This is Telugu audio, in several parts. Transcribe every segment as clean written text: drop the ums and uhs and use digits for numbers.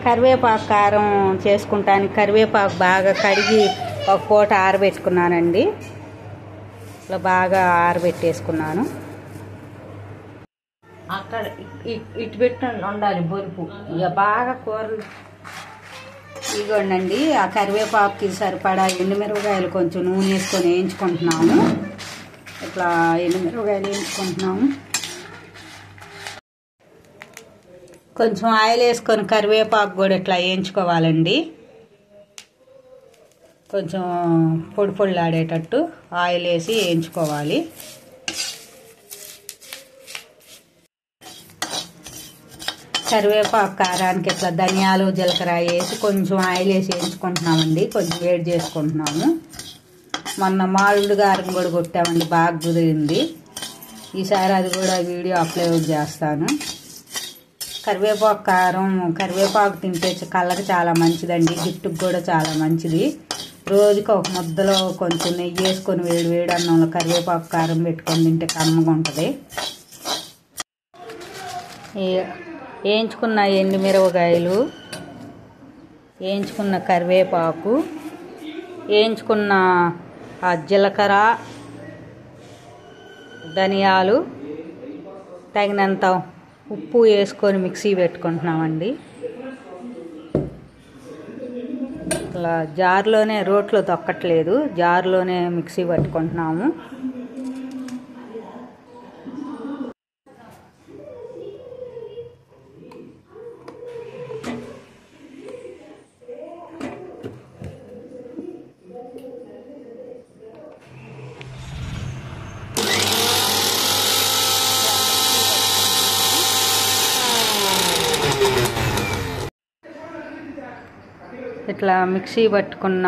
కరివేపాకు కారం చేసుకుంటానికి కరివేపాకు బాగా కడిగి ఒక పూట ఆరబెట్టుకున్నానండి. ఇట్లా బాగా ఆరబెట్టేసుకున్నాను. అక్కడ ఇటు పెట్టండి ఉండాలి బొరుపు. ఇక బాగా కూరలు ఇగోండి. ఆ కరివేపాకుకి సరిపడా ఎండుమిరపకాయలు కొంచెం నూనె వేసుకొని వేయించుకుంటున్నాము. ఇట్లా ఎండుమిరపకాయలు వేయించుకుంటున్నాము. కొంచెం ఆయిల్ వేసుకొని కరివేపాకు కూడా ఇట్లా వేయించుకోవాలండి. కొంచెం పొడి పొడిలాడేటట్టు ఆయిల్ వేసి వేయించుకోవాలి. కరివేపాకు కారానికి ఇట్లా ధనియాలు జీలకర్ర వేసి కొంచెం ఆయిల్ వేసి వేయించుకుంటున్నామండి. కొంచెం వేడి చేసుకుంటున్నాము. మొన్న మామిడి కారం కూడా కొట్టామండి, బాగా కుదిరింది. ఈసారి అది కూడా వీడియో అప్లోడ్ చేస్తాను. కరివేపాకు కారం కరివేపాకు తింటే కళ్ళకి చాలా మంచిదండి, జుట్టుకు కూడా చాలా మంచిది. రోజుకి ఒక ముద్దలో కొంచెం నెయ్యి వేసుకొని వేడి వేడి అన్నంలో కరివేపాకు కారం పెట్టుకొని తింటే కమ్మగా ఉంటుంది. వేయించుకున్న ఎండుమిరపకాయలు, వేయించుకున్న కరివేపాకు, వేయించుకున్న జీలకర్ర, ధనియాలు, తగినంత ఉప్పు వేసుకొని మిక్సీ పెట్టుకుంటున్నామండి. ఇట్లా జార్లోనే, రోట్లో తొక్కట్లేదు, జార్లోనే మిక్సీ పట్టుకుంటున్నాము. ఇట్లా మిక్సీ పట్టుకున్న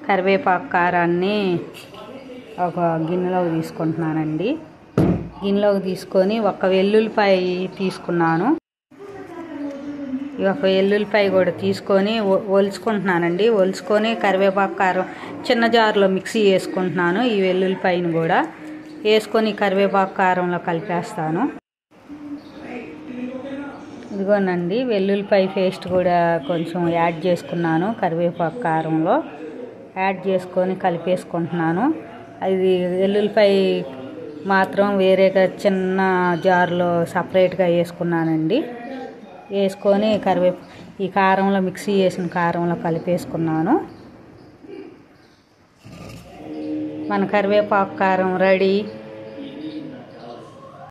కరివేపాకు కారాన్ని ఒక గిన్నెలోకి తీసుకుంటున్నానండి. గిన్నెలోకి తీసుకొని ఒక వెల్లుల్లిపాయ తీసుకున్నాను. ఒక వెల్లుల్లిపాయ కూడా తీసుకొని ఒలుచుకుంటున్నానండి. ఒలుచుకొని కరివేపాకు కారం చిన్న జారులో మిక్సీ వేసుకుంటున్నాను. ఈ వెల్లుల్లిపాయను కూడా వేసుకొని కరివేపాకు కారంలో కలిపేస్తాను. ఇదిగోనండి, వెల్లుల్లిపాయ పేస్ట్ కూడా కొంచెం యాడ్ చేసుకున్నాను. కరివేపాకు కారంలో యాడ్ చేసుకొని కలిపేసుకుంటున్నాను. అది వెల్లుల్లిపాయ మాత్రం వేరేగా చిన్న జార్లో సపరేట్గా వేసుకున్నానండి. వేసుకొని ఈ కారంలో మిక్సీ చేసిన కారంలో కలిపేసుకున్నాను. మన కరివేపాకు కారం రెడీ.